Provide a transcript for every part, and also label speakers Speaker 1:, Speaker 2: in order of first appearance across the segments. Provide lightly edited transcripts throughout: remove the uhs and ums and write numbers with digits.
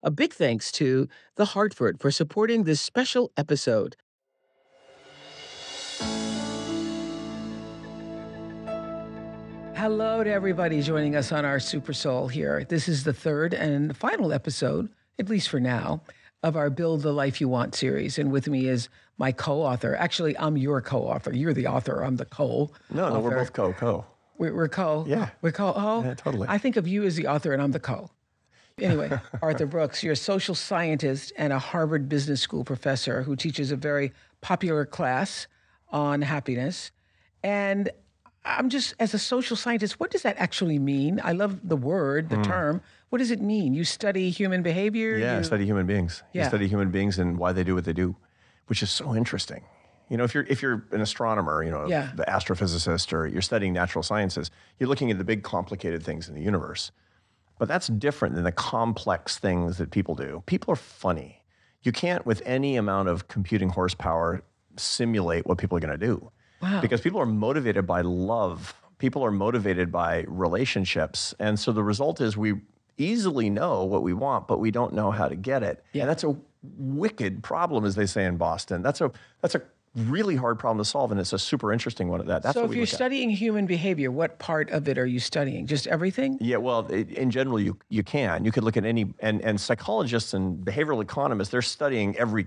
Speaker 1: A big thanks to The Hartford for supporting this special episode. Hello to everybody joining us on our Super Soul here. This is the third and final episode, at least for now, of our Build the Life You Want series. And with me is my co-author. Actually, I'm your co-author. You're the author. I'm the co-author.
Speaker 2: No, we're both co.
Speaker 1: We're co.
Speaker 2: Yeah.
Speaker 1: We're co. Oh,
Speaker 2: Yeah, totally.
Speaker 1: I think of you as the author and I'm the co. Anyway, Arthur Brooks, you're a social scientist and a Harvard Business School professor who teaches a very popular class on happiness. And I'm just, as a social scientist, what does that actually mean? I love the word, the term. What does it mean? You study human behavior?
Speaker 2: Yeah, I study human beings.
Speaker 1: Yeah.
Speaker 2: You study human beings and why they do what they do, which is so interesting. You know, if you're an astronomer,
Speaker 1: Yeah.
Speaker 2: the astrophysicist, or you're studying natural sciences, you're looking at the big complicated things in the universe. But that's different than the complex things that people do. People are funny. You can't, with any amount of computing horsepower, simulate what people are going to do.
Speaker 1: Wow.
Speaker 2: Because people are motivated by love. People are motivated by relationships. And so the result is we easily know what we want, but we don't know how to get it.
Speaker 1: Yeah.
Speaker 2: And that's a wicked problem, as they say in Boston. That's a really hard problem to solve, and it's a super interesting one at that. That's
Speaker 1: So
Speaker 2: what
Speaker 1: if
Speaker 2: we
Speaker 1: you're
Speaker 2: look at.
Speaker 1: studying human behavior, what part of it are you studying? Just everything?
Speaker 2: Yeah, well, in general, you can. You could look at any, and psychologists and behavioral economists, they're studying every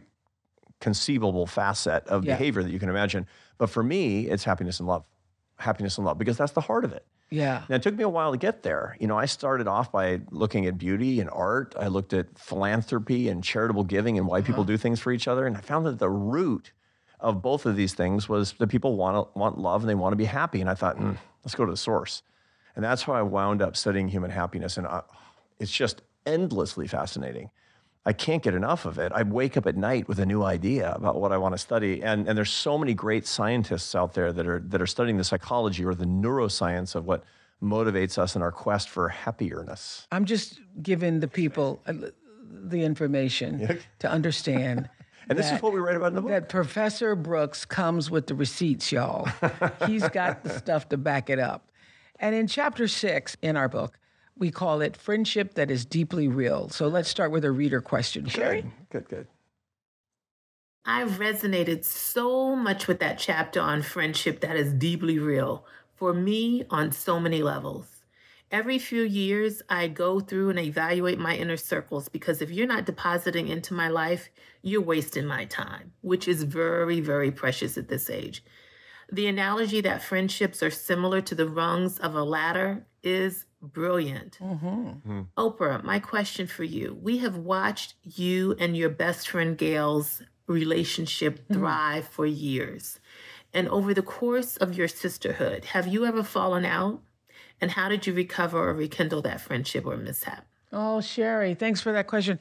Speaker 2: conceivable facet of
Speaker 1: Yeah.
Speaker 2: behavior that you can imagine. But for me, it's happiness and love. Happiness and love, because that's the heart of it.
Speaker 1: Yeah.
Speaker 2: Now, it took me a while to get there. I started off by looking at beauty and art. I looked at philanthropy and charitable giving and why people do things for each other. And I found that the root of both of these things was that people want love and they want to be happy. And I thought, let's go to the source. And that's how I wound up studying human happiness. And it's just endlessly fascinating. I can't get enough of it. I wake up at night with a new idea about what I want to study. And there's so many great scientists out there that are studying the psychology or the neuroscience of what motivates us in our quest for happierness.
Speaker 1: I'm just giving the people the information to understand.
Speaker 2: And this is what we write about in the book.
Speaker 1: That Professor Brooks comes with the receipts, y'all. He's got the stuff to back it up. And in chapter 6 in our book, we call it Friendship That Is Deeply Real. So let's start with a reader question. Sherry?
Speaker 2: Good.
Speaker 3: I resonated so much with that chapter on friendship that is deeply real for me on so many levels. Every few years, I go through and evaluate my inner circles, because if you're not depositing into my life, you're wasting my time, which is very, very precious at this age. The analogy that friendships are similar to the rungs of a ladder is brilliant. Oprah, my question for you. We have watched you and your best friend Gail's relationship thrive for years. And over the course of your sisterhood, have you ever fallen out? And how did you recover or rekindle that friendship or mishap?
Speaker 1: Oh, Sherry, thanks for that question.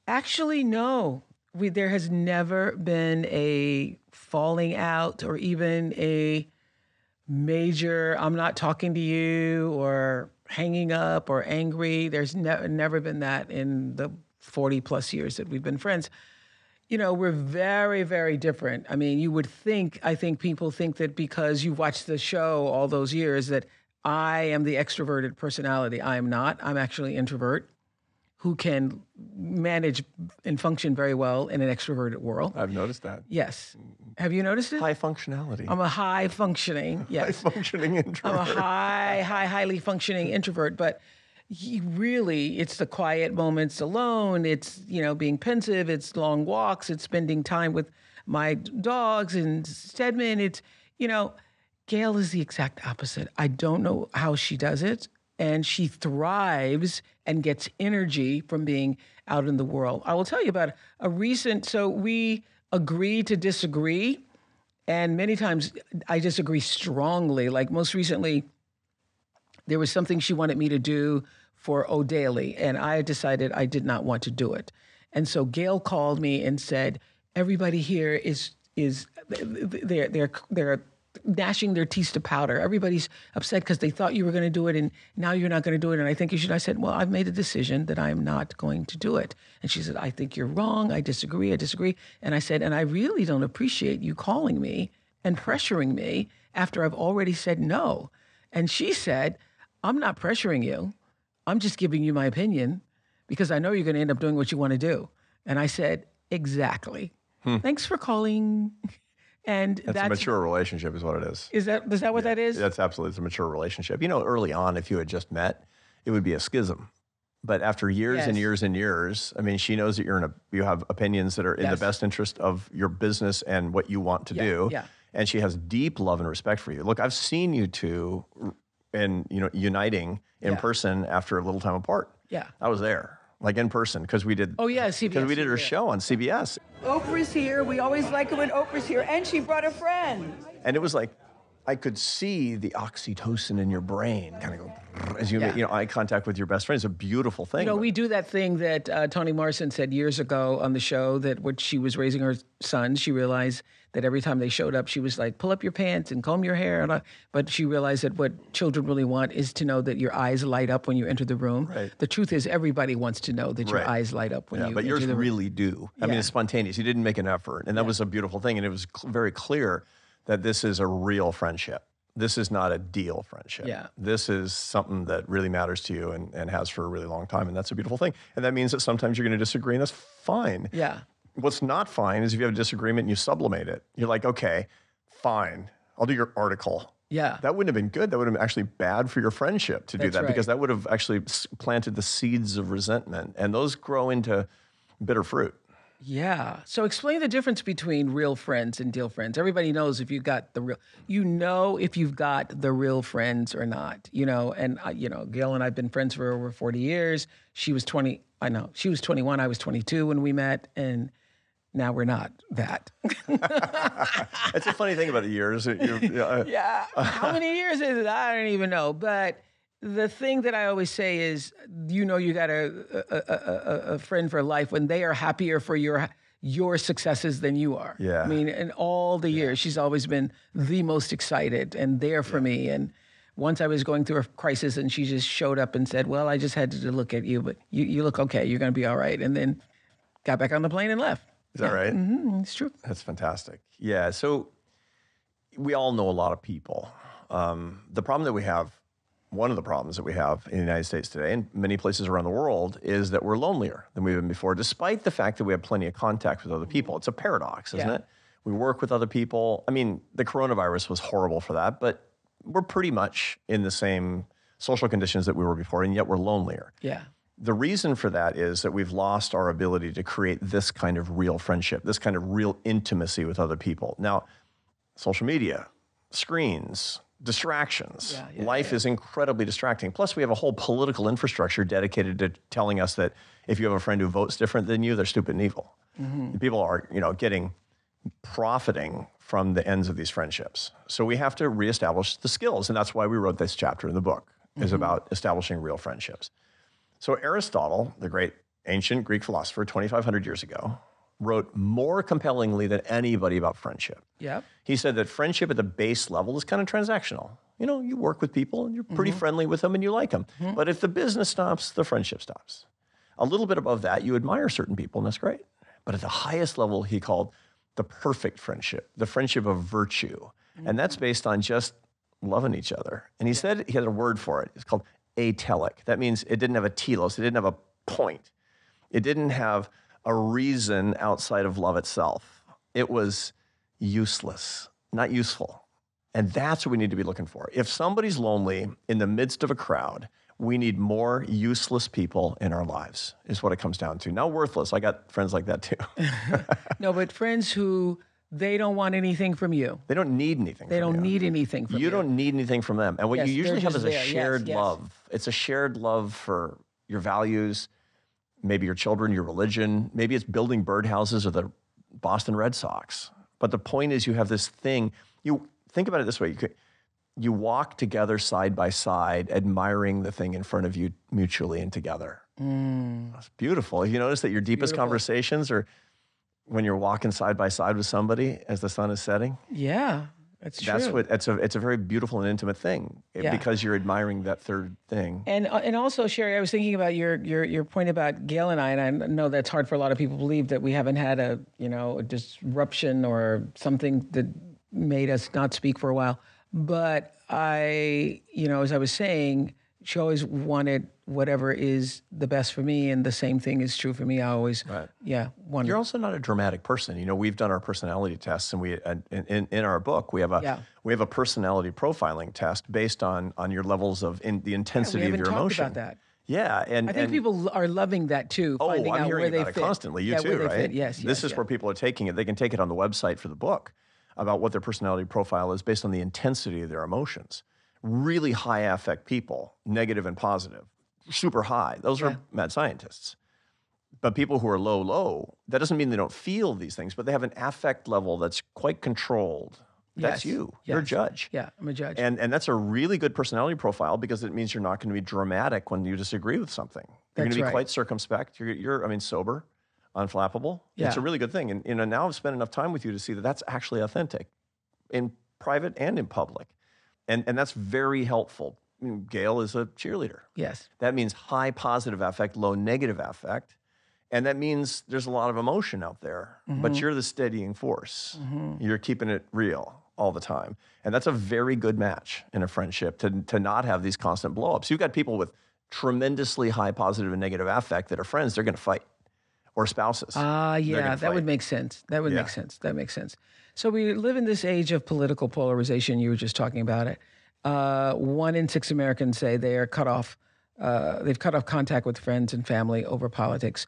Speaker 1: Actually, no. There has never been a falling out or even a major, I'm not talking to you, or hanging up or angry. There's never been that in the 40 plus years that we've been friends. We're very, very different. I mean, I think people think that because you've watched the show all those years that I am the extroverted personality. I am not. I'm actually introvert who can manage and function very well in an extroverted world.
Speaker 2: I've noticed that.
Speaker 1: Yes. Have you noticed it?
Speaker 2: High functionality.
Speaker 1: I'm a high functioning, yes.
Speaker 2: High functioning introvert.
Speaker 1: I'm a highly functioning introvert, but it's the quiet moments alone. It's, being pensive. It's long walks. It's spending time with my dogs and Stedman. It's, Gail is the exact opposite. I don't know how she does it. And she thrives and gets energy from being out in the world. I will tell you about so we agree to disagree. And many times I disagree strongly. Like most recently, there was something she wanted me to do for O'Daly, and I decided I did not want to do it. And so Gail called me and said, everybody here they're gnashing their teeth to powder. Everybody's upset because they thought you were going to do it, and now you're not going to do it, and I think you should. I said, well, I've made a decision that I am not going to do it. And she said, I think you're wrong. I disagree. And I said, and I really don't appreciate you calling me and pressuring me after I've already said no. And she said, I'm not pressuring you. I'm just giving you my opinion. because I know you're going to end up doing what you want to do. And I said, exactly. Thanks for calling. And
Speaker 2: that's a mature relationship is what it is.
Speaker 1: Is that what that is?
Speaker 2: That's absolutely, it's a mature relationship. You know, early on, if you had just met, it would be a schism. But after years and years and years, I mean, she knows that you have opinions that are in the best interest of your business and what you want to do. Yeah. And she has deep love and respect for you. Look, I've seen you two uniting in person after a little time apart. Yeah. I was there. Like in person, because we did.
Speaker 1: Oh yeah, CBS.
Speaker 2: Because we did her show on CBS.
Speaker 4: Oprah's here. We always like it when Oprah's here, and she brought a friend.
Speaker 2: And it was like, I could see the oxytocin in your brain kind of go as you make eye contact with your best friend. It's a beautiful thing.
Speaker 1: You know, we do that thing that Toni Morrison said years ago on the show, that when she was raising her son, she realized that every time they showed up, she was like, pull up your pants and comb your hair. But she realized that what children really want is to know that your eyes light up when you enter the room. Right. The truth is, everybody wants to know that your eyes light up when you enter the room.
Speaker 2: But yours really do. I mean, it's spontaneous. You didn't make an effort. And that was a beautiful thing. And it was very clear that this is a real friendship. This is not a deal friendship. Yeah. This is something that really matters to you and has for a really long time. And that's a beautiful thing. And that means that sometimes you're going to disagree, and that's fine. Yeah. What's not fine is if you have a disagreement and you sublimate it. You're like, okay, fine, I'll do your article. Yeah. That wouldn't have been good. That would have been actually bad for your friendship to do that, because that would have actually planted the seeds of resentment, and those grow into bitter fruit.
Speaker 1: Yeah. So explain the difference between real friends and deal friends. Everybody knows if you've got if you've got the real friends or not, and Gail and I've been friends for over 40 years. She was 20. I know she was 21. I was 22 when we met, and now we're not that.
Speaker 2: It's a funny thing about the years.
Speaker 1: Yeah. How many years is it? I don't even know. But the thing that I always say is, you got a friend for life when they are happier for your successes than you are. Yeah. I mean, in all the years, she's always been the most excited and there for me. And once I was going through a crisis, and she just showed up and said, well, I just had to look at you, but you look okay. You're going to be all right. And then got back on the plane and left.
Speaker 2: Is that right?
Speaker 1: Mm-hmm. It's true.
Speaker 2: That's fantastic. Yeah. So we all know a lot of people. One of the problems that we have in the United States today, and many places around the world, is that we're lonelier than we've been before, despite the fact that we have plenty of contact with other people. It's a paradox, isn't it? We work with other people. I mean, the coronavirus was horrible for that, but we're pretty much in the same social conditions that we were before, and yet we're lonelier. Yeah. The reason for that is that we've lost our ability to create this kind of real friendship, this kind of real intimacy with other people. Now, social media, screens, distractions. Life is incredibly distracting. Plus, we have a whole political infrastructure dedicated to telling us that if you have a friend who votes different than you, they're stupid and evil. Mm-hmm. People are, profiting from the ends of these friendships. So we have to reestablish the skills, and that's why we wrote this chapter in the book, is about establishing real friendships. So Aristotle, the great ancient Greek philosopher, 2,500 years ago, wrote more compellingly than anybody about friendship. Yep. He said that friendship at the base level is kind of transactional. You work with people and you're pretty friendly with them and you like them. Mm-hmm. But if the business stops, the friendship stops. A little bit above that, you admire certain people, and that's great. But at the highest level, he called the perfect friendship, the friendship of virtue. Mm-hmm. And that's based on just loving each other. And he said he had a word for it. It's called atelic. That means it didn't have a telos. It didn't have a point. It didn't have a reason outside of love itself. It was useless, not useful. And that's what we need to be looking for. If somebody's lonely in the midst of a crowd, we need more useless people in our lives, is what it comes down to. Not worthless. I got friends like that too.
Speaker 1: No, but friends who, they don't want anything from you.
Speaker 2: They don't need anything from you.
Speaker 1: They don't need anything from you.
Speaker 2: You don't need anything from them. And what you usually have is a shared love. It's a shared love for your values, maybe your children, your religion. Maybe it's building birdhouses or the Boston Red Sox. But the point is, you have this thing. You think about it this way. You walk together side by side, admiring the thing in front of you mutually and together. That's beautiful. You notice that your deepest conversations are when you're walking side by side with somebody as the sun is setting?
Speaker 1: Yeah, that's true.
Speaker 2: It's a very beautiful and intimate thing because you're admiring that third thing.
Speaker 1: And also, Sherry, I was thinking about your point about Gail and I know that's hard for a lot of people to believe, that we haven't had a disruption or something that made us not speak for a while. But as I was saying, she always wanted whatever is the best for me, and the same thing is true for me. I always, wanted.
Speaker 2: You're also not a dramatic person. You know, we've done our personality tests, and we in our book we have a personality profiling test based on your levels of the intensity of your emotion.
Speaker 1: About that.
Speaker 2: Yeah, and
Speaker 1: I think people are loving that too. Finding
Speaker 2: I'm
Speaker 1: out
Speaker 2: hearing
Speaker 1: where
Speaker 2: about
Speaker 1: they
Speaker 2: it
Speaker 1: fit.
Speaker 2: constantly. You too, right?
Speaker 1: Yes.
Speaker 2: This is where people are taking it. They can take it on the website for the book about what their personality profile is based on the intensity of their emotions. Really high affect people, negative and positive, super high. Those are mad scientists. But people who are low, that doesn't mean they don't feel these things, but they have an affect level that's quite controlled. That's you. You're a judge.
Speaker 1: Yeah, I'm a judge.
Speaker 2: And that's a really good personality profile because it means you're not going to be dramatic when you disagree with something. You're going to be quite circumspect. You're sober, unflappable. Yeah. It's a really good thing. And now I've spent enough time with you to see that that's actually authentic in private and in public. And that's very helpful. I mean, Gail is a cheerleader.
Speaker 1: Yes.
Speaker 2: That means high positive affect, low negative affect. And that means there's a lot of emotion out there, but you're the steadying force. You're keeping it real all the time. And that's a very good match in a friendship to not have these constant blow-ups. You've got people with tremendously high positive and negative affect that are friends, they're going to fight. Or spouses.
Speaker 1: That would make sense. That makes sense. So we live in this age of political polarization. You were just talking about it. 1 in 6 Americans say they are cut off. They've cut off contact with friends and family over politics.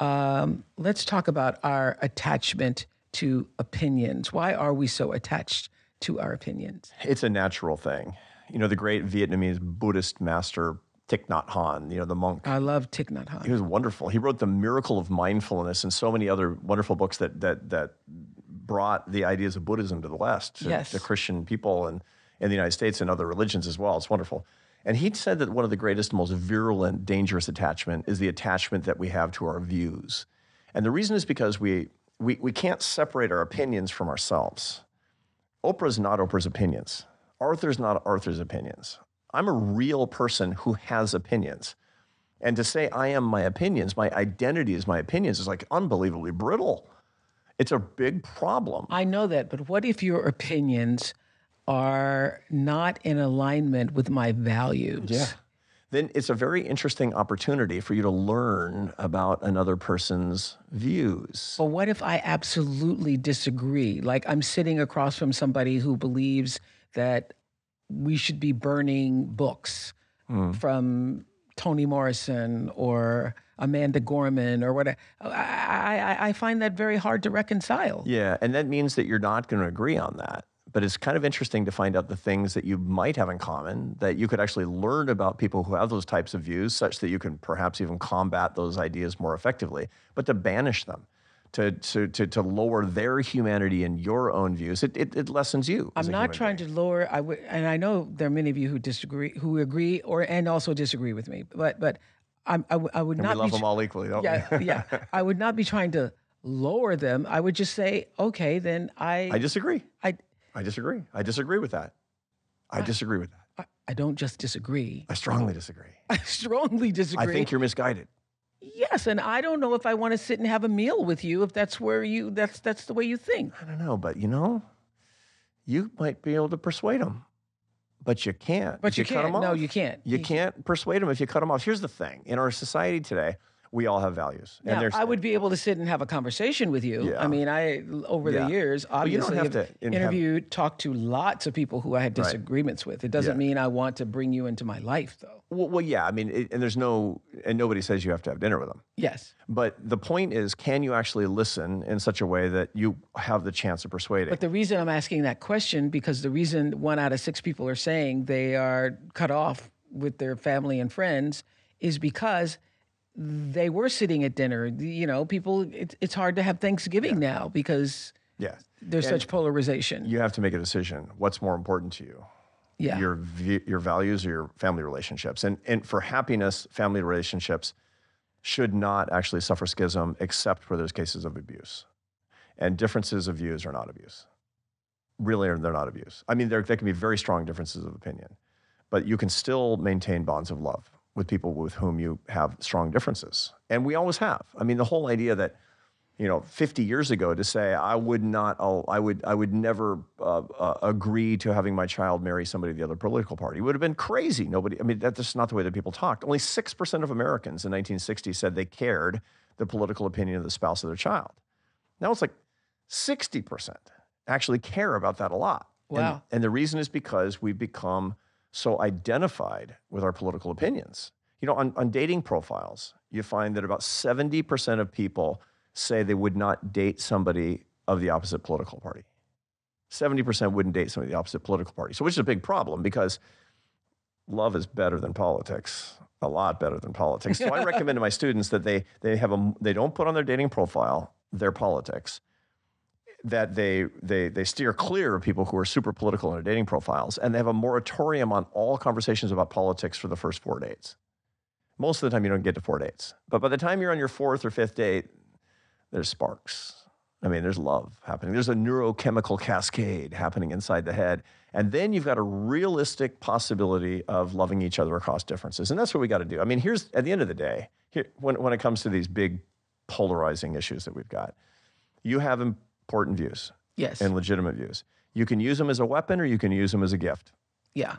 Speaker 1: Let's talk about our attachment to opinions. Why are we so attached to our opinions?
Speaker 2: It's a natural thing. You know, the great Vietnamese Buddhist master Thich Nhat Hanh, the monk.
Speaker 1: I love Thich Nhat Hanh.
Speaker 2: He was wonderful. He wrote The Miracle of Mindfulness and so many other wonderful books that brought the ideas of Buddhism to the West, to Christian people and in the United States and other religions as well. It's wonderful. And he said that one of the greatest, most virulent, dangerous attachment is the attachment that we have to our views. And the reason is because we can't separate our opinions from ourselves. Oprah's not Oprah's opinions. Arthur's not Arthur's opinions. I'm a real person who has opinions. And to say I am my opinions, my identity is my opinions, is like unbelievably brittle. It's a big problem.
Speaker 1: I know that, but what if your opinions are not in alignment with my values?
Speaker 2: Yeah. Then it's a very interesting opportunity for you to learn about another person's views.
Speaker 1: But what if I absolutely disagree? Like I'm sitting across from somebody who believes that we should be burning books from Toni Morrison or Amanda Gorman or whatever. I find that very hard to reconcile.
Speaker 2: Yeah, and that means that you're not going to agree on that. But it's kind of interesting to find out the things that you might have in common, that you could actually learn about people who have those types of views, such that you can perhaps even combat those ideas more effectively, but to banish them, to lower their humanity and your own views. It lessens you.
Speaker 1: I'm not trying to lower, and I know there are many of you who disagree, who agree and also disagree with me, but I would not.
Speaker 2: We love them all equally, don't we?
Speaker 1: Yeah. I would not be trying to lower them. I would just say, okay, then I
Speaker 2: disagree. I disagree. I disagree with that. I disagree with that.
Speaker 1: I don't just disagree.
Speaker 2: I strongly disagree.
Speaker 1: I strongly disagree.
Speaker 2: I think you're misguided.
Speaker 1: Yes, and I don't know if I want to sit and have a meal with you if that's that's the way you think.
Speaker 2: I don't know, but you might be able to persuade them, but you can't.
Speaker 1: But you
Speaker 2: cut them
Speaker 1: can't.
Speaker 2: off.
Speaker 1: No, you can't.
Speaker 2: You can't persuade them if you cut them off. Here's the thing: in our society today, we all have values.
Speaker 1: Now, I would be able to sit and have a conversation with you.
Speaker 2: Yeah.
Speaker 1: I mean, over the years, obviously, have talked to lots of people who I had disagreements with. It doesn't mean I want to bring you into my life, though.
Speaker 2: Well, yeah. I mean, and nobody says you have to have dinner with them.
Speaker 1: Yes.
Speaker 2: But the point is, can you actually listen in such a way that you have the chance of persuading?
Speaker 1: But the reason I'm asking that question, because the reason 1 out of 6 people are saying they are cut off with their family and friends is because they were sitting at dinner. People, it's hard to have Thanksgiving now because there's such polarization.
Speaker 2: You have to make a decision. What's more important to you?
Speaker 1: Yeah.
Speaker 2: Your values or your family relationships. And for happiness, family relationships should not actually suffer schism except where there's cases of abuse. And differences of views are not abuse. Really, they're not abuse. I mean, there can be very strong differences of opinion, but you can still maintain bonds of love with people with whom you have strong differences. And we always have. I mean, the whole idea that 50 years ago to say I would never agree to having my child marry somebody of the other political party. It would have been crazy. That's just not the way that people talked. Only 6% of Americans in 1960 said they cared the political opinion of the spouse of their child. Now it's like 60% actually care about that a lot.
Speaker 1: Wow.
Speaker 2: And the reason is because we've become so identified with our political opinions. On dating profiles, you find that about 70% of people say they would not date somebody of the opposite political party. 70% wouldn't date somebody of the opposite political party. So which is a big problem because love is better than politics, a lot better than politics. So I recommend to my students that they don't put on their dating profile their politics, that they steer clear of people who are super political in their dating profiles, and they have a moratorium on all conversations about politics for the first 4 dates. Most of the time you don't get to 4 dates. But by the time you're on your 4th or 5th date, there's sparks. There's love happening. There's a neurochemical cascade happening inside the head. And then you've got a realistic possibility of loving each other across differences. And that's what we got to do. Here's, at the end of the day, when it comes to these big polarizing issues that we've got, you have important views.
Speaker 1: Yes.
Speaker 2: And legitimate views. You can use them as a weapon or you can use them as a gift.
Speaker 1: Yeah.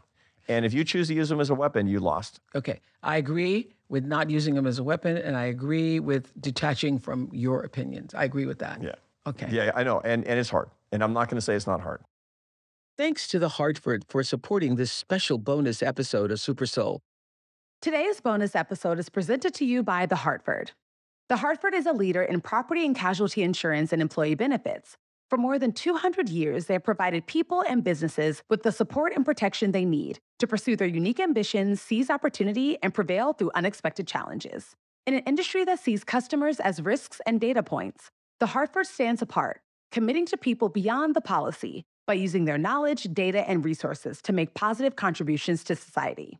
Speaker 2: And if you choose to use them as a weapon, you lost.
Speaker 1: Okay. I agree with not using them as a weapon, and I agree with detaching from your opinions. I agree with that.
Speaker 2: Yeah.
Speaker 1: Okay.
Speaker 2: Yeah, I know. And it's hard. And I'm not going to say it's not hard.
Speaker 1: Thanks to the Hartford for supporting this special bonus episode of Super Soul.
Speaker 5: Today's bonus episode is presented to you by The Hartford. The Hartford is a leader in property and casualty insurance and employee benefits. For more than 200 years, they have provided people and businesses with the support and protection they need to pursue their unique ambitions, seize opportunity, and prevail through unexpected challenges. In an industry that sees customers as risks and data points, The Hartford stands apart, committing to people beyond the policy by using their knowledge, data, and resources to make positive contributions to society.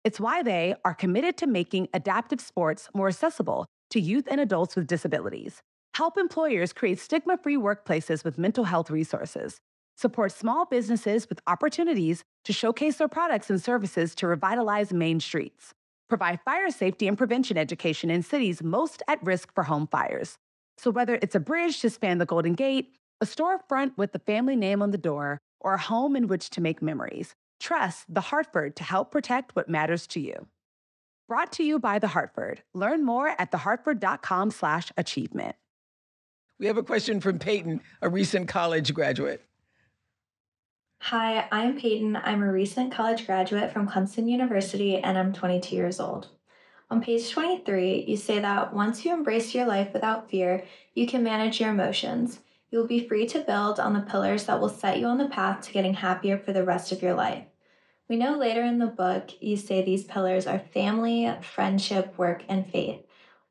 Speaker 5: It's why they are committed to making adaptive sports more accessible to youth and adults with disabilities, help employers create stigma-free workplaces with mental health resources, support small businesses with opportunities to showcase their products and services to revitalize main streets, provide fire safety and prevention education in cities most at risk for home fires. So whether it's a bridge to span the Golden Gate, a storefront with the family name on the door, or a home in which to make memories, trust The Hartford to help protect what matters to you. Brought to you by The Hartford. Learn more at thehartford.com/achievement.
Speaker 1: We have a question from Peyton, a recent college graduate.
Speaker 6: Hi, I'm Peyton. I'm a recent college graduate from Clemson University, and I'm 22 years old. On page 23, you say that once you embrace your life without fear, you can manage your emotions. You will be free to build on the pillars that will set you on the path to getting happier for the rest of your life. We know later in the book, you say these pillars are family, friendship, work, and faith.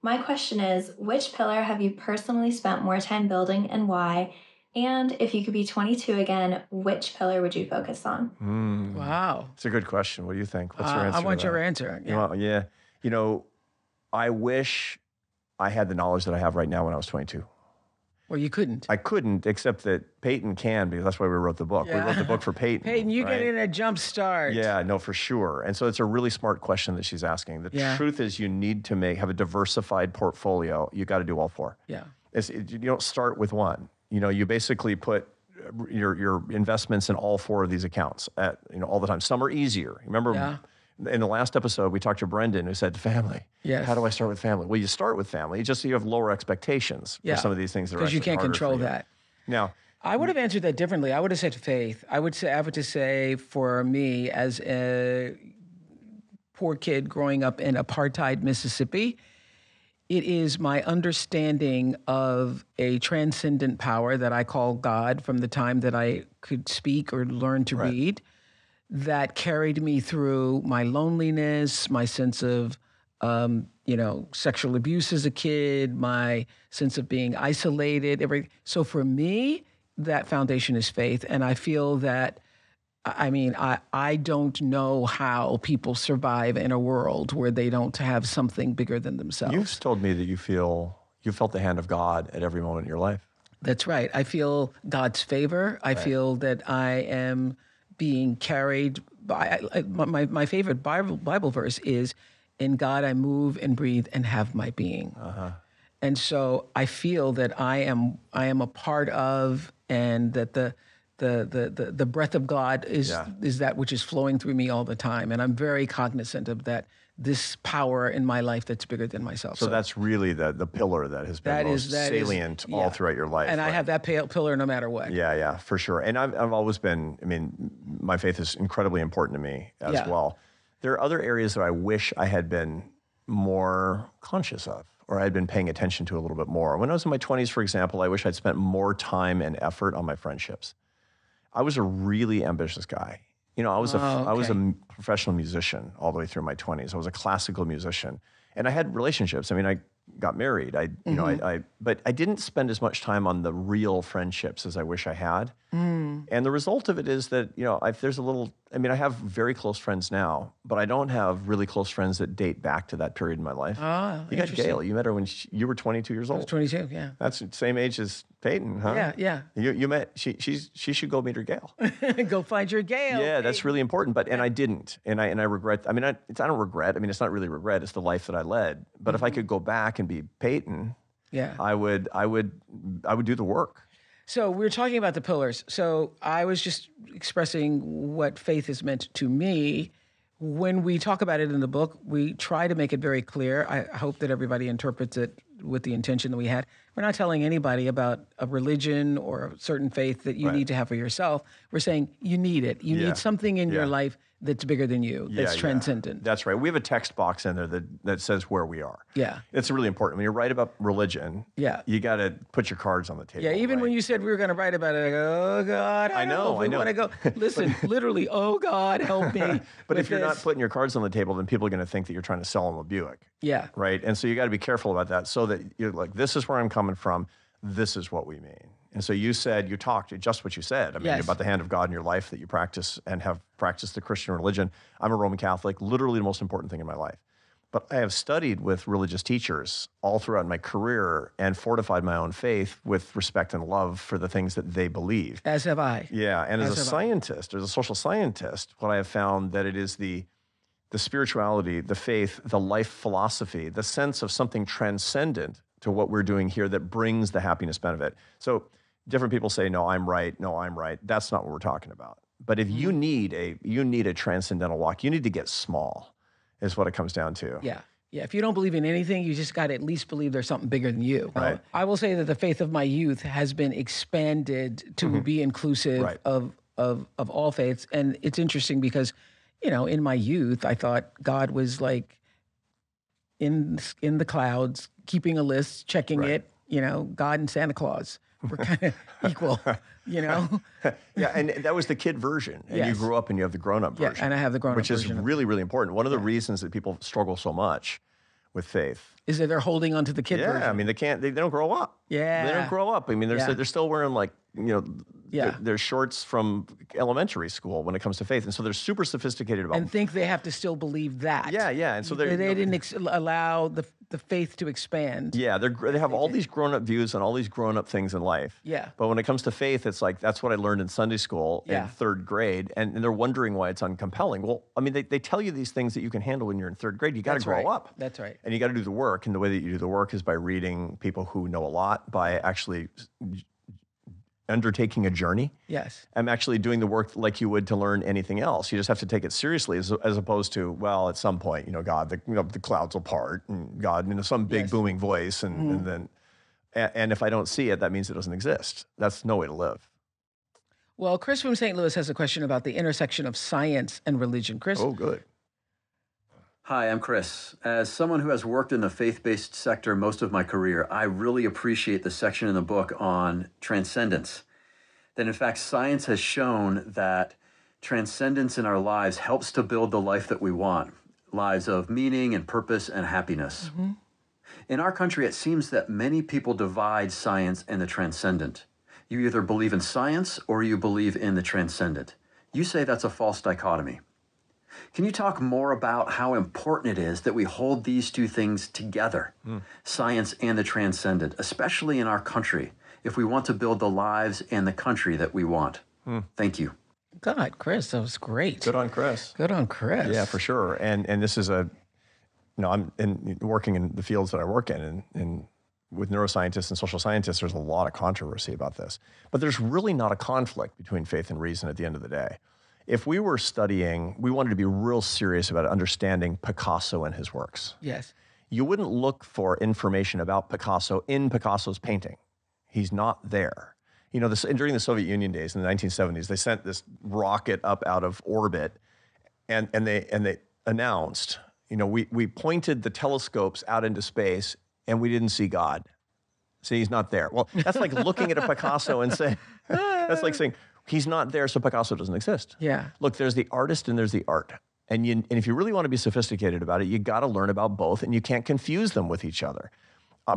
Speaker 6: My question is, which pillar have you personally spent more time building and why? And if you could be 22 again, which pillar would you focus on?
Speaker 1: Wow.
Speaker 2: It's a good question. What do you think? What's your answer?
Speaker 1: I want
Speaker 2: to that?
Speaker 1: your answer. Yeah.
Speaker 2: I wish I had the knowledge that I have right now when I was 22.
Speaker 1: Well, you couldn't.
Speaker 2: I couldn't, except that Peyton can, because that's why we wrote the book.
Speaker 1: Yeah.
Speaker 2: We wrote the book for Peyton.
Speaker 1: Peyton, you
Speaker 2: right?
Speaker 1: get in a jump start.
Speaker 2: Yeah, no, for sure. And so it's a really smart question that she's asking. The truth is you need to have a diversified portfolio. You got to do all four.
Speaker 1: Yeah.
Speaker 2: You don't start with one. You basically put your investments in all four of these accounts all the time. Some are easier. Remember in the last episode, we talked to Brendan who said family.
Speaker 1: Yes.
Speaker 2: How do I start with family? Well, you start with family. Just so you have lower expectations for some of these things that are
Speaker 1: because you can't control that.
Speaker 2: Now,
Speaker 1: I would have answered that differently. I would have said faith. I would to say for me as a poor kid growing up in apartheid Mississippi, it is my understanding of a transcendent power that I call God from the time that I could speak or learn to read that carried me through my loneliness, my sense of, sexual abuse as a kid, my sense of being isolated. So for me, that foundation is faith. And I feel that, I don't know how people survive in a world where they don't have something bigger than themselves.
Speaker 2: You've told me that you felt the hand of God at every moment in your life.
Speaker 1: That's right. I feel God's favor. I feel that I am being carried by, my favorite Bible verse is, in God I move and breathe and have my being. And so I feel that I am a part of, and that the breath of God is that which is flowing through me all the time. And I'm very cognizant of that, this power in my life that's bigger than myself.
Speaker 2: So that's really the pillar that has been most salient all throughout your life.
Speaker 1: And I have that pillar no matter what.
Speaker 2: Yeah, for sure. And I've always been, I mean, my faith is incredibly important to me as well. There are other areas that I wish I had been more conscious of, or I'd been paying attention to a little bit more. When I was in my 20s, for example, I wish I'd spent more time and effort on my friendships. I was a really ambitious guy. You know, I was a professional musician all the way through my 20s. I was a classical musician, and I had relationships. I mean, I got married. But I didn't spend as much time on the real friendships as I wish I had. And the result of it is that, you know, I have very close friends now, but I don't have really close friends that date back to that period in my life. You got Gail. You met her when you were 22 years old.
Speaker 1: I was 22, yeah.
Speaker 2: That's the same age as Peyton, huh?
Speaker 1: Yeah.
Speaker 2: You met, she should go meet her Gail.
Speaker 1: Go find your Gail.
Speaker 2: Yeah, that's really important. And I didn't. And I regret, I don't regret. I mean, it's not really regret. It's the life that I led. But if I could go back and be Peyton, I would do the work.
Speaker 1: So we're talking about the pillars. So I was just expressing what faith has meant to me. When we talk about it in the book, we try to make it very clear. I hope that everybody interprets it with the intention that we had. We're not telling anybody about a religion or a certain faith that you need to have for yourself. We're saying you need it. You need something in your life that's bigger than you, that's transcendent.
Speaker 2: That's right. We have a text box in there that says where we are.
Speaker 1: Yeah.
Speaker 2: It's really important. When you write about religion, you got to put your cards on the table.
Speaker 1: Yeah, even when you said we were going to write about it, I go, oh, God, I know. I want to go. Listen, literally, oh, God, help me.
Speaker 2: But if you're not putting your cards on the table, then people are going to think that you're trying to sell them a Buick.
Speaker 1: Yeah.
Speaker 2: Right? And so you got to be careful about that so that you're like, this is where I'm coming from. This is what we mean. And so you talked just what you said. I mean, about the hand of God in your life, that you practice and have practiced the Christian religion. I'm a Roman Catholic, literally the most important thing in my life. But I have studied with religious teachers all throughout my career and fortified my own faith with respect and love for the things that they believe.
Speaker 1: As have I.
Speaker 2: Yeah, and as a scientist, as a social scientist, what I have found that it is the spirituality, the faith, the life philosophy, the sense of something transcendent to what we're doing here that brings the happiness benefit. So different people say, no, I'm right. That's not what we're talking about. But if you need a transcendental walk, you need to get small, is what it comes down to.
Speaker 1: Yeah. Yeah. If you don't believe in anything, you just got to at least believe there's something bigger than you.
Speaker 2: Right.
Speaker 1: I will say that the faith of my youth has been expanded to be inclusive of all faiths. And it's interesting because, you know, in my youth, I thought God was like in the clouds, keeping a list, checking it, you know, God and Santa Claus were kind of equal, you know?
Speaker 2: Yeah, and that was the kid version. And you grew up and you have the grown-up version.
Speaker 1: Yeah, and I have the grown-up version.
Speaker 2: Which is really, really important. One of the reasons that people struggle so much with faith
Speaker 1: is that they're holding on to the kid version.
Speaker 2: Yeah, I mean, they don't grow up.
Speaker 1: Yeah.
Speaker 2: They don't grow up. I mean, they're still wearing like, you know, their shorts from elementary school when it comes to faith. And so they're super sophisticated about
Speaker 1: and think they have to still believe that.
Speaker 2: Yeah. And so
Speaker 1: they didn't allow the faith to expand.
Speaker 2: Yeah, they have all these grown-up views and all these grown-up things in life.
Speaker 1: Yeah.
Speaker 2: But when it comes to faith, it's like, that's what I learned in Sunday school in third grade. And they're wondering why it's uncompelling. Well, I mean, they tell you these things that you can handle when you're in third grade. You got to grow up.
Speaker 1: That's right.
Speaker 2: And you got to do the work. And the way that you do the work is by reading people who know a lot, by actually undertaking a journey.
Speaker 1: Yes.
Speaker 2: I'm actually doing the work like you would to learn anything else. You just have to take it seriously as opposed to, well, at some point, you know, God, the clouds will part and God, you know, some big booming voice. And then if I don't see it, that means it doesn't exist. That's no way to live.
Speaker 1: Well, Chris from St. Louis has a question about the intersection of science and religion. Chris?
Speaker 2: Oh, good.
Speaker 7: Hi, I'm Chris. As someone who has worked in the faith-based sector most of my career, I really appreciate the section in the book on transcendence. That in fact, science has shown that transcendence in our lives helps to build the life that we want, lives of meaning and purpose and happiness. Mm-hmm. In our country, it seems that many people divide science and the transcendent. You either believe in science or you believe in the transcendent. You say that's a false dichotomy. Can you talk more about how important it is that we hold these two things together, science and the transcendent, especially in our country, if we want to build the lives and the country that we want? Thank you.
Speaker 1: God, Chris, that was great.
Speaker 2: Good on Chris.
Speaker 1: Good on Chris.
Speaker 2: Yeah, for sure. And this is I'm working in the fields that I work in with neuroscientists and social scientists, there's a lot of controversy about this. But there's really not a conflict between faith and reason at the end of the day. If we were studying, we wanted to be real serious about understanding Picasso and his works.
Speaker 1: Yes.
Speaker 2: You wouldn't look for information about Picasso in Picasso's painting. He's not there. You know, during the Soviet Union days in the 1970s, they sent this rocket up out of orbit, and they announced, you know, we pointed the telescopes out into space, and we didn't see God. See, he's not there. Well, that's like looking at a Picasso and saying, that's like saying, he's not there, so Picasso doesn't exist.
Speaker 1: Yeah.
Speaker 2: Look, there's the artist and there's the art. And if you really want to be sophisticated about it, you got to learn about both, and you can't confuse them with each other.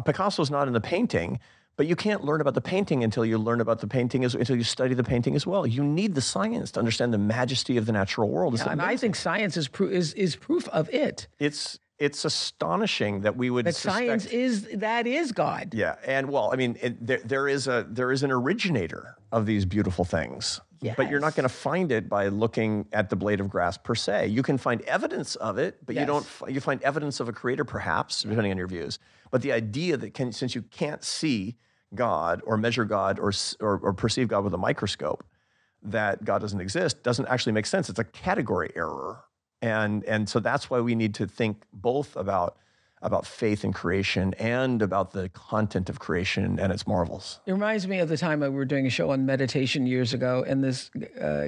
Speaker 2: Picasso's not in the painting, but you can't learn about the painting until you learn about the painting, until you study the painting as well. You need the science to understand the majesty of the natural world.
Speaker 1: Yeah, and I think science is proof of it.
Speaker 2: It's astonishing that we would
Speaker 1: that
Speaker 2: suspect,
Speaker 1: science is God.
Speaker 2: Yeah, and well, I mean, there is an originator of these beautiful things.
Speaker 1: Yes.
Speaker 2: But you're not going to find it by looking at the blade of grass per se. You can find evidence of it, but
Speaker 1: Yes.
Speaker 2: you find evidence of a creator perhaps, depending on your views. But the idea that since you can't see God or measure God or perceive God with a microscope, that God doesn't exist doesn't actually make sense. It's a category error. And so that's why we need to think both about faith in creation and about the content of creation and its marvels.
Speaker 1: It reminds me of the time we were doing a show on meditation years ago, and this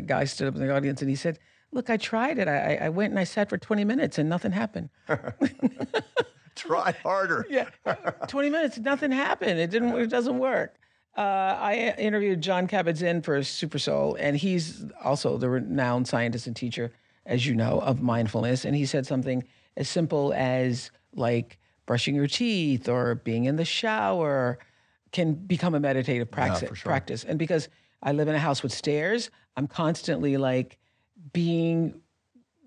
Speaker 1: guy stood up in the audience and he said, "Look, I tried it. I went and I sat for 20 minutes and nothing happened."
Speaker 2: Try harder.
Speaker 1: Yeah, 20 minutes, nothing happened. It doesn't work. I interviewed John Kabat-Zinn for Super Soul, and he's also the renowned scientist and teacher, as you know, of mindfulness. And he said something as simple as like brushing your teeth or being in the shower can become a meditative practice. And because I live in a house with stairs, I'm constantly like being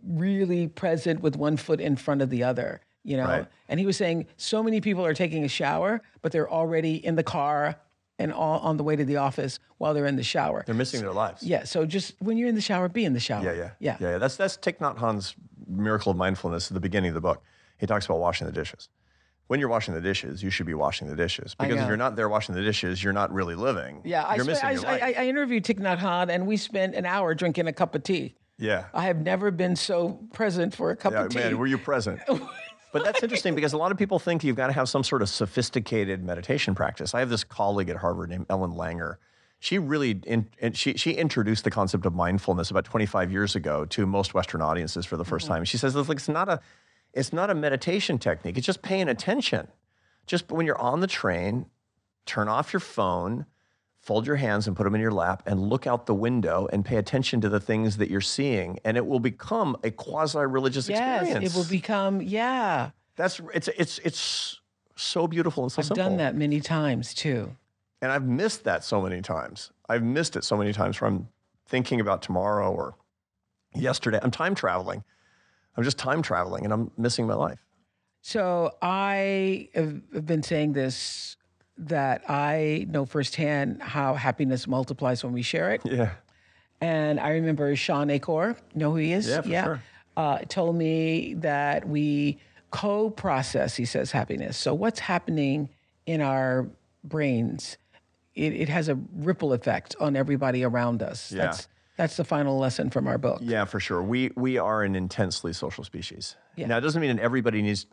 Speaker 1: really present with one foot in front of the other, you know?
Speaker 2: Right.
Speaker 1: And he was saying so many people are taking a shower, but they're already in the car and all on the way to the office while they're in the shower.
Speaker 2: They're missing their lives.
Speaker 1: Yeah, so just when you're in the shower, be in the shower.
Speaker 2: Yeah. That's Thich Nhat Hanh's Miracle of Mindfulness at the beginning of the book. He talks about washing the dishes. When you're washing the dishes, you should be washing the dishes. Because if you're not there washing the dishes, you're not really living.
Speaker 1: Yeah,
Speaker 2: you're missing your life.
Speaker 1: I interviewed Thich Nhat Hanh, and we spent an hour drinking a cup of tea.
Speaker 2: Yeah.
Speaker 1: I have never been so present for a cup of tea.
Speaker 2: Man, were you present? But that's interesting because a lot of people think you've got to have some sort of sophisticated meditation practice. I have this colleague at Harvard named Ellen Langer. She really she introduced the concept of mindfulness about 25 years ago to most Western audiences for the first time. She says it's not a meditation technique. It's just paying attention. Just when you're on the train, turn off your phone, fold your hands and put them in your lap and look out the window and pay attention to the things that you're seeing. And it will become a quasi-religious experience.
Speaker 1: Yes, it will become, yeah.
Speaker 2: It's so beautiful and so simple.
Speaker 1: I've done that many times too.
Speaker 2: And I've missed that so many times. I've missed it so many times where I'm thinking about tomorrow or yesterday. I'm time traveling. I'm just time traveling and I'm missing my life.
Speaker 1: So I have been saying this, that I know firsthand how happiness multiplies when we share it.
Speaker 2: Yeah.
Speaker 1: And I remember Sean Acor, you know who he is?
Speaker 2: Yeah, for sure.
Speaker 1: Told me that we co-process, he says, happiness. So what's happening in our brains, it has a ripple effect on everybody around us.
Speaker 2: Yeah.
Speaker 1: That's the final lesson from our book.
Speaker 2: Yeah, for sure. We are an intensely social species.
Speaker 1: Yeah.
Speaker 2: Now, it doesn't mean that everybody needs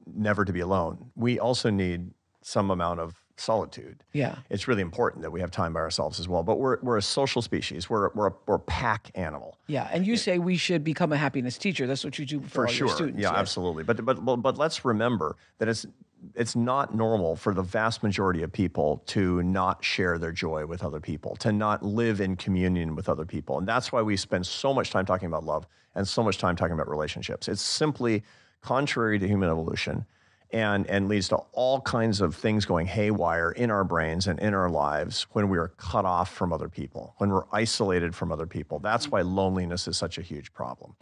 Speaker 2: never to be alone. We also need some amount of solitude.
Speaker 1: Yeah.
Speaker 2: It's really important that we have time by ourselves as well. But we're a social species. We're a pack animal.
Speaker 1: Yeah, and you say we should become a happiness teacher. That's what you do for all
Speaker 2: sure.
Speaker 1: your students.
Speaker 2: Yeah,
Speaker 1: yes.
Speaker 2: absolutely. But let's remember that it's not normal for the vast majority of people to not share their joy with other people, to not live in communion with other people. And that's why we spend so much time talking about love and so much time talking about relationships. It's simply contrary to human evolution and leads to all kinds of things going haywire in our brains and in our lives when we are cut off from other people, when we're isolated from other people. That's why loneliness is such a huge problem.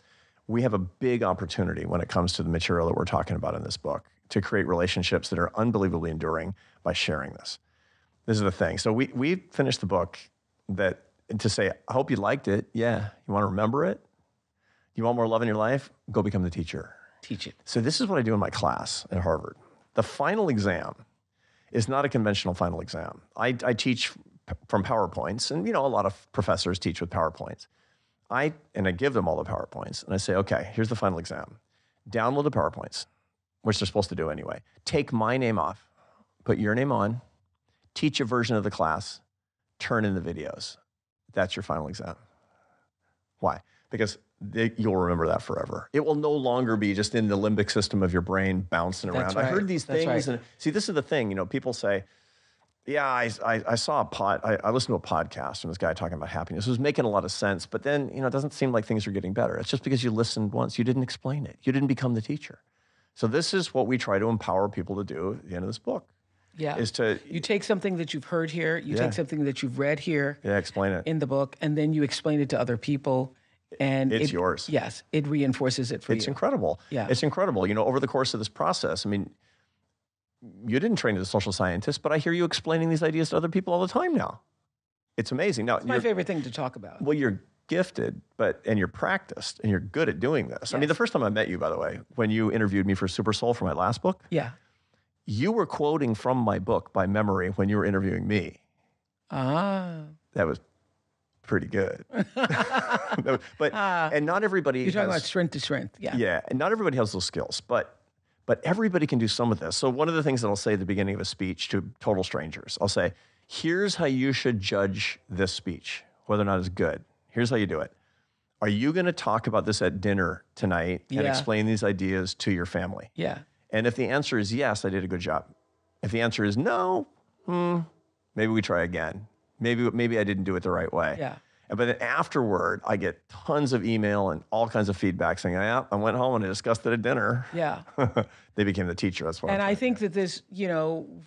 Speaker 2: We have a big opportunity when it comes to the material that we're talking about in this book to create relationships that are unbelievably enduring by sharing this. This is the thing. So we finished the book to say, I hope you liked it. Yeah. You want to remember it? You want more love in your life? Go become the teacher.
Speaker 1: Teach it.
Speaker 2: So this is what I do in my class at Harvard. The final exam is not a conventional final exam. I teach from PowerPoints, and a lot of professors teach with PowerPoints. I give them all the PowerPoints, and I say, okay, here's the final exam. Download the PowerPoints, which they're supposed to do anyway. Take my name off, put your name on, teach a version of the class, turn in the videos. That's your final exam. Why? Because you'll remember that forever. It will no longer be just in the limbic system of your brain bouncing around.
Speaker 1: That's right.
Speaker 2: I heard these
Speaker 1: That's
Speaker 2: things,
Speaker 1: right.
Speaker 2: and see, this is the thing. People say, yeah, I saw I listened to a podcast from this guy talking about happiness. It was making a lot of sense, but then, it doesn't seem like things are getting better. It's just because you listened once. You didn't explain it. You didn't become the teacher. So this is what we try to empower people to do at the end of this book.
Speaker 1: Yeah.
Speaker 2: Is to
Speaker 1: You take something that you've heard here, you take something that you've read here
Speaker 2: explain it
Speaker 1: in the book, and then you explain it to other people. And
Speaker 2: it's yours.
Speaker 1: Yes, it reinforces it for you.
Speaker 2: It's incredible.
Speaker 1: Yeah.
Speaker 2: It's incredible. Over the course of this process, I mean, you didn't train as a social scientist, but I hear you explaining these ideas to other people all the time now. It's amazing. Now,
Speaker 1: It's my favorite thing to talk about.
Speaker 2: Well, you're gifted, and you're practiced, and you're good at doing this. I mean, the first time I met you, by the way, when you interviewed me for Super Soul for my last book,
Speaker 1: Yeah.
Speaker 2: you were quoting from my book by memory when you were interviewing me.
Speaker 1: Ah.
Speaker 2: That was pretty good. And not everybody
Speaker 1: You're talking
Speaker 2: has,
Speaker 1: about strength to strength. Yeah.
Speaker 2: Yeah, and not everybody has those skills, but everybody can do some of this. So one of the things that I'll say at the beginning of a speech to total strangers, I'll say, here's how you should judge this speech, whether or not it's good. Here's how you do it. Are you going to talk about this at dinner tonight and explain these ideas to your family?
Speaker 1: Yeah.
Speaker 2: And if the answer is yes, I did a good job. If the answer is no, maybe we try again. Maybe I didn't do it the right way.
Speaker 1: Yeah.
Speaker 2: But then afterward, I get tons of email and all kinds of feedback saying, yeah, I went home and I discussed it at dinner.
Speaker 1: Yeah.
Speaker 2: They became the teacher. That's what
Speaker 1: And I think that this,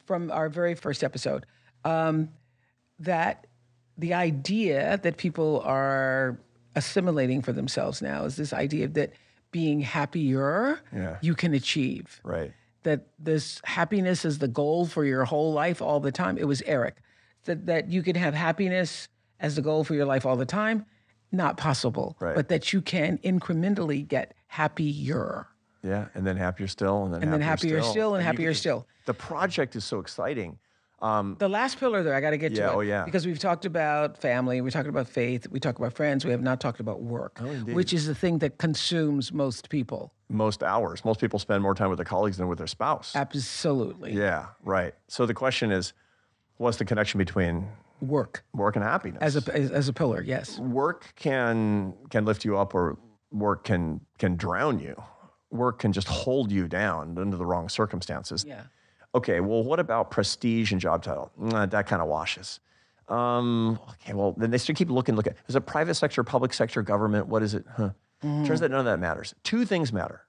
Speaker 1: from our very first episode, that the idea that people are assimilating for themselves now is this idea that being happier, you can achieve.
Speaker 2: Right.
Speaker 1: That this happiness is the goal for your whole life all the time. It was Eric. That you can have happiness as the goal for your life all the time, not possible.
Speaker 2: Right.
Speaker 1: But that you can incrementally get happier.
Speaker 2: Yeah, and then happier still, and then
Speaker 1: happier still, and happier still.
Speaker 2: The project is so exciting.
Speaker 1: The last pillar there, I got to get to it.
Speaker 2: Oh, yeah.
Speaker 1: Because we've talked about family, we talked about faith, we talked about friends, we have not talked about work, which is the thing that consumes most people.
Speaker 2: Most hours. Most people spend more time with their colleagues than with their spouse.
Speaker 1: Absolutely.
Speaker 2: Yeah, right. So the question is, what's the connection between
Speaker 1: work
Speaker 2: and happiness?
Speaker 1: As a pillar, yes.
Speaker 2: Work can lift you up, or work can drown you. Work can just hold you down under the wrong circumstances.
Speaker 1: Yeah.
Speaker 2: Okay, well, what about prestige and job title? That kind of washes. Okay, well, then they still keep looking. Is it private sector, public sector, government? What is it? Turns out none of that matters. Two things matter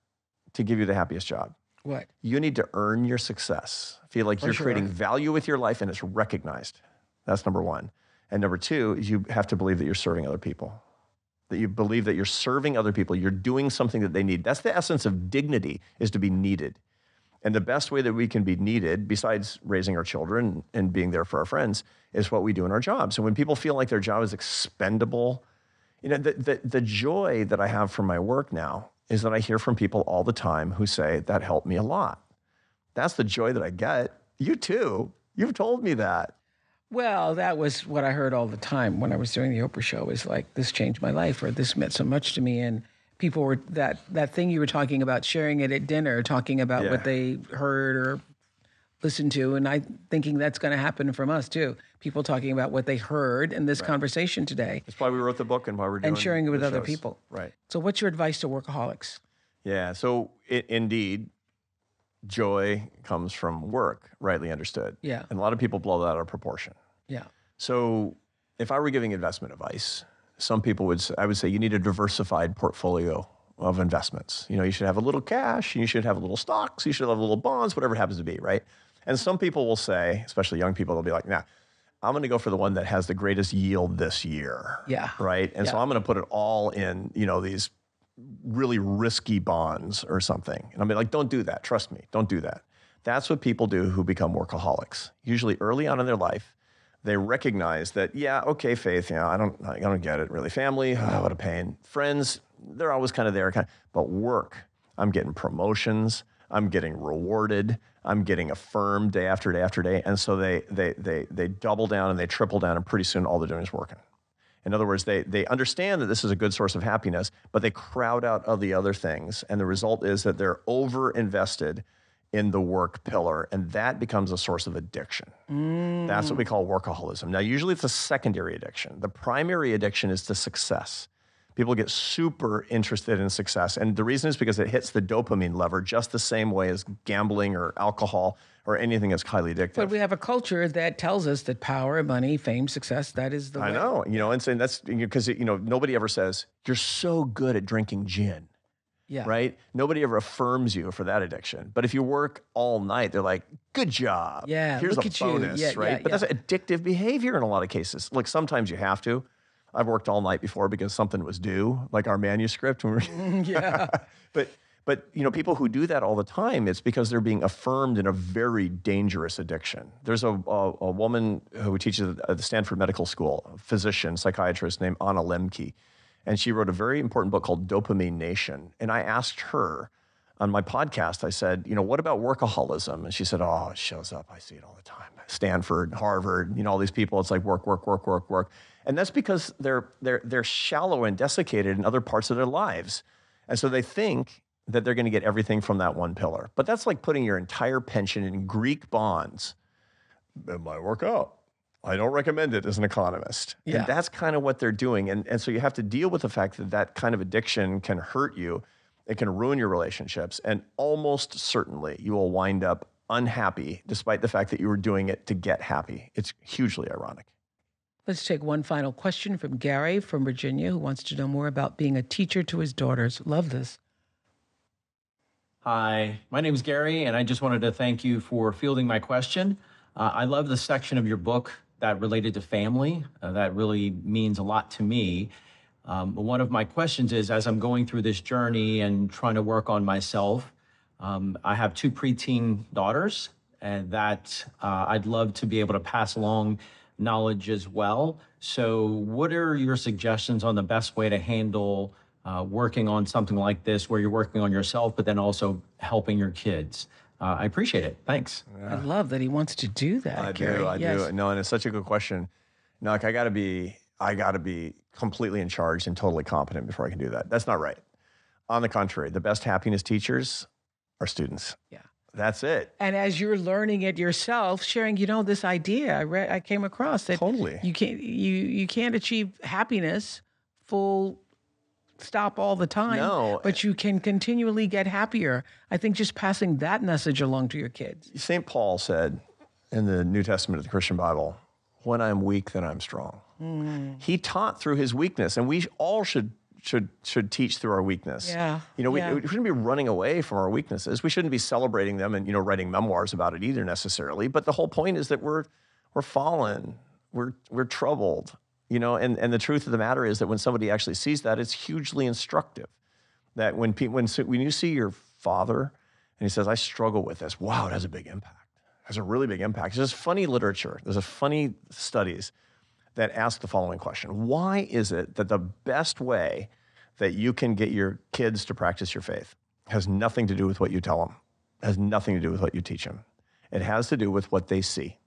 Speaker 2: to give you the happiest job.
Speaker 1: What?
Speaker 2: You need to earn your success. Feel like you're creating value with your life and it's recognized. That's number one. And number two is you have to believe that you're serving other people. That you believe that you're serving other people. You're doing something that they need. That's the essence of dignity, is to be needed. And the best way that we can be needed, besides raising our children and being there for our friends, is what we do in our jobs. And when people feel like their job is expendable, the joy that I have from my work now is that I hear from people all the time who say, that helped me a lot. That's the joy that I get. You too. You've told me that.
Speaker 1: Well, that was what I heard all the time when I was doing the Oprah show, is like, this changed my life, or this meant so much to me. And people were, that thing you were talking about, sharing it at dinner, talking about what they heard or listened to. And I thinking that's going to happen from us too. People talking about what they heard in this conversation today.
Speaker 2: That's why we wrote the book and why we're doing
Speaker 1: and sharing it with other
Speaker 2: shows.
Speaker 1: people.
Speaker 2: Right.
Speaker 1: So what's your advice to workaholics?
Speaker 2: Yeah. So indeed, joy comes from work, rightly understood.
Speaker 1: Yeah.
Speaker 2: And a lot of people blow that out of proportion.
Speaker 1: Yeah.
Speaker 2: So if I were giving investment advice, some people I would say you need a diversified portfolio of investments. You should have a little cash, and you should have a little stocks, you should have a little bonds, whatever it happens to be, right? And some people will say, especially young people, they'll be like, nah, I'm going to go for the one that has the greatest yield this year.
Speaker 1: Yeah.
Speaker 2: Right? And so I'm going to put it all in, these really risky bonds or something. And I'm like, don't do that. Trust me. Don't do that. That's what people do who become workaholics. Usually early on in their life, they recognize that, faith, I don't get it really. Family, what a pain. Friends, they're always kind of there. But work, I'm getting promotions. I'm getting rewarded. I'm getting affirmed day after day after day. And so they double down and they triple down, and pretty soon all they're doing is working. In other words, they understand that this is a good source of happiness, but they crowd out all the other things. And the result is that they're over-invested in the work pillar, and that becomes a source of addiction. That's what we call workaholism. Now, usually it's a secondary addiction. The primary addiction is to success. People get super interested in success, and the reason is because it hits the dopamine lever just the same way as gambling or alcohol or anything that's highly addictive.
Speaker 1: But we have a culture that tells us that power, money, fame, success, that is the way.
Speaker 2: I know, and so that's because nobody ever says, you're so good at drinking gin.
Speaker 1: Yeah.
Speaker 2: Right? Nobody ever affirms you for that addiction. But if you work all night, they're like, good job.
Speaker 1: Yeah,
Speaker 2: Here's
Speaker 1: look
Speaker 2: a
Speaker 1: at you.
Speaker 2: bonus,
Speaker 1: Yeah,
Speaker 2: right?
Speaker 1: yeah,
Speaker 2: But that's addictive behavior in a lot of cases. Look, sometimes you have to. I've worked all night before because something was due, like our manuscript.
Speaker 1: Yeah.
Speaker 2: But people who do that all the time, it's because they're being affirmed in a very dangerous addiction. There's a woman who teaches at the Stanford Medical School, a physician, psychiatrist named Anna Lemke. And she wrote a very important book called Dopamine Nation. And I asked her on my podcast, I said, what about workaholism? And she said, oh, it shows up. I see it all the time. Stanford, Harvard, all these people, it's like work, work, work, work, work. And that's because they're shallow and desiccated in other parts of their lives. And so they think that they're going to get everything from that one pillar. But that's like putting your entire pension in Greek bonds. It might work out. I don't recommend it as an economist.
Speaker 1: Yeah.
Speaker 2: And that's kind of what they're doing. And so you have to deal with the fact that that kind of addiction can hurt you. It can ruin your relationships. And almost certainly you will wind up unhappy despite the fact that you were doing it to get happy. It's hugely ironic.
Speaker 1: Let's take one final question from Gary from Virginia, who wants to know more about being a teacher to his daughters. Love this.
Speaker 8: Hi, my name is Gary, and I just wanted to thank you for fielding my question. I love the section of your book that related to family. That really means a lot to me. One of my questions is, as I'm going through this journey and trying to work on myself, I have 2 preteen daughters, and that I'd love to be able to pass along knowledge as well. So what are your suggestions on the best way to handle working on something like this, where you're working on yourself, but then also helping your kids? I appreciate it. Thanks.
Speaker 1: I love that he wants to do that,
Speaker 2: I
Speaker 1: Gary.
Speaker 2: do.
Speaker 1: Yes.
Speaker 2: No, and it's such a good question. No, like I gotta be completely in charge and totally competent before I can do that. That's not right. On the contrary, the best happiness teachers are students.
Speaker 1: Yeah.
Speaker 2: That's it.
Speaker 1: And as you're learning it yourself, sharing, this idea I came across that
Speaker 2: Totally.
Speaker 1: you can't achieve happiness full stop all the time.
Speaker 2: No.
Speaker 1: But you can continually get happier. I think just passing that message along to your kids.
Speaker 2: St. Paul said in the New Testament of the Christian Bible, when I'm weak, then I'm strong. He taught through his weakness, and we all should teach through our weakness.
Speaker 1: Yeah.
Speaker 2: We shouldn't be running away from our weaknesses. We shouldn't be celebrating them and writing memoirs about it either necessarily. But the whole point is that we're fallen, we're troubled. And the truth of the matter is that when somebody actually sees that, it's hugely instructive. That when you see your father and he says, I struggle with this, wow, it has a big impact. It has a really big impact. There's funny literature, there's funny studies that ask the following question. Why is it that the best way that you can get your kids to practice your faith has nothing to do with what you tell them, has nothing to do with what you teach them? It has to do with what they see.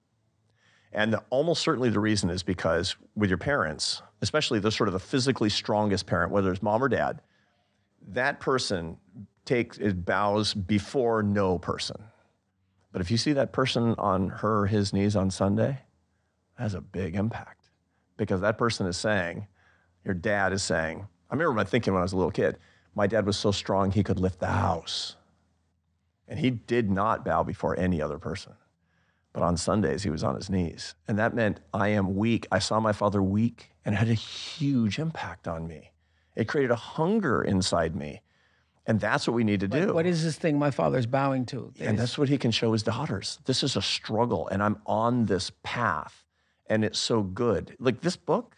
Speaker 2: And almost certainly the reason is because with your parents, especially the sort of the physically strongest parent, whether it's mom or dad, that person bows before no person. But if you see that person on his knees on Sunday, that has a big impact. Because that person is saying, your dad is saying, I remember my thinking when I was a little kid, my dad was so strong he could lift the house. And he did not bow before any other person. But on Sundays, he was on his knees. And that meant I am weak. I saw my father weak, and it had a huge impact on me. It created a hunger inside me. And that's what we need to do.
Speaker 1: What is this thing my father's bowing to?
Speaker 2: And that's what he can show his daughters. This is a struggle, and I'm on this path, and it's so good. Like this book,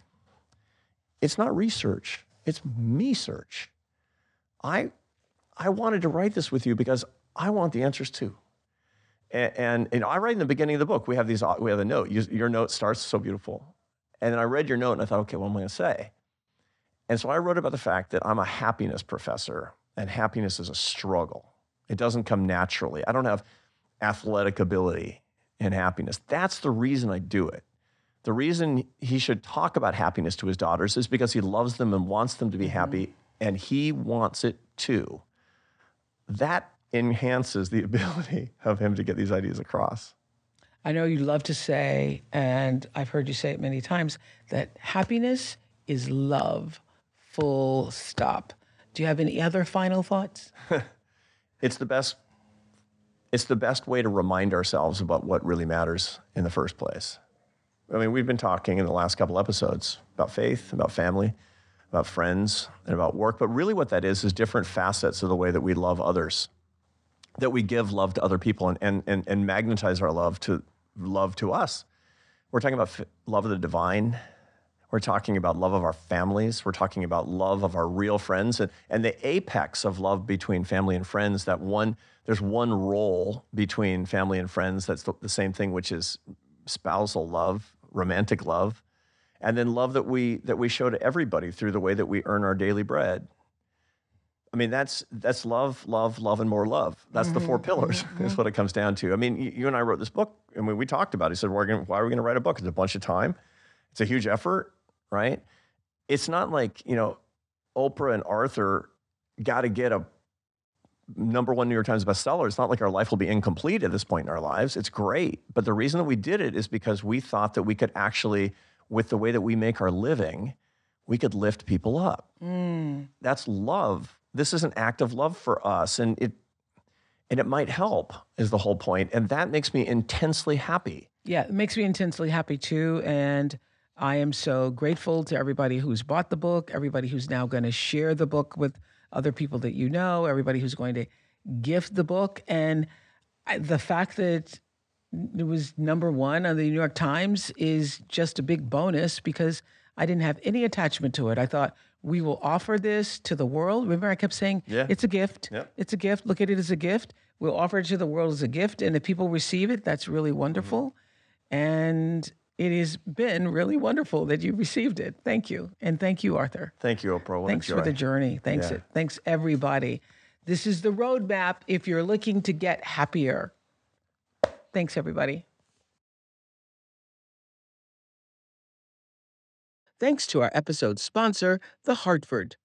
Speaker 2: it's not research. It's me-search. I wanted to write this with you because I want the answers too. And I write in the beginning of the book, we have a note. Your note starts so beautiful. And then I read your note and I thought, okay, what am I going to say? And so I wrote about the fact that I'm a happiness professor and happiness is a struggle. It doesn't come naturally. I don't have athletic ability and happiness. That's the reason I do it. The reason he should talk about happiness to his daughters is because he loves them and wants them to be happy, and he wants it too. That enhances the ability of him to get these ideas across.
Speaker 1: I know you love to say, and I've heard you say it many times, that happiness is love, full stop. Do you have any other final thoughts?
Speaker 2: It's the best way to remind ourselves about what really matters in the first place. I mean, we've been talking in the last couple episodes about faith, about family, about friends, and about work. But really what that is different facets of the way that we love others, that we give love to other people and magnetize our love to us. We're talking about love of the divine. We're talking about love of our families. We're talking about love of our real friends. And the apex of love between family and friends, there's one role between family and friends that's the same thing, which is spousal love, romantic love, and then love that we show to everybody through the way that we earn our daily bread. I mean, that's love, love, love, and more love. That's the four pillars, is what it comes down to. I mean, you and I wrote this book, and we talked about it. He said, why are we going to write a book? It's a bunch of time. It's a huge effort, right? It's not like, Oprah and Arthur got to get a #1 New York Times bestseller. It's not like our life will be incomplete at this point in our lives. It's great. But the reason that we did it is because we thought that we could actually, with the way that we make our living, we could lift people up. That's love. This is an act of love for us. And it might help, is the whole point. And that makes me intensely happy.
Speaker 1: Yeah, it makes me intensely happy too. And I am so grateful to everybody who's bought the book, everybody who's now going to share the book with other people that you know, everybody who's going to gift the book. And the fact that it was #1 on the New York Times is just a big bonus, because I didn't have any attachment to it. I thought, we will offer this to the world. Remember, I kept saying, it's a gift. Yep. It's a gift. Look at it as a gift. We'll offer it to the world as a gift. And if people receive it, that's really wonderful. And it has been really wonderful that you received it. Thank you. And thank you, Arthur.
Speaker 2: Thank you, Oprah. What
Speaker 1: Thanks for the journey. Thanks. Yeah. Thanks, everybody. This is the roadmap if you're looking to get happier. Thanks, everybody. Thanks to our episode sponsor, The Hartford.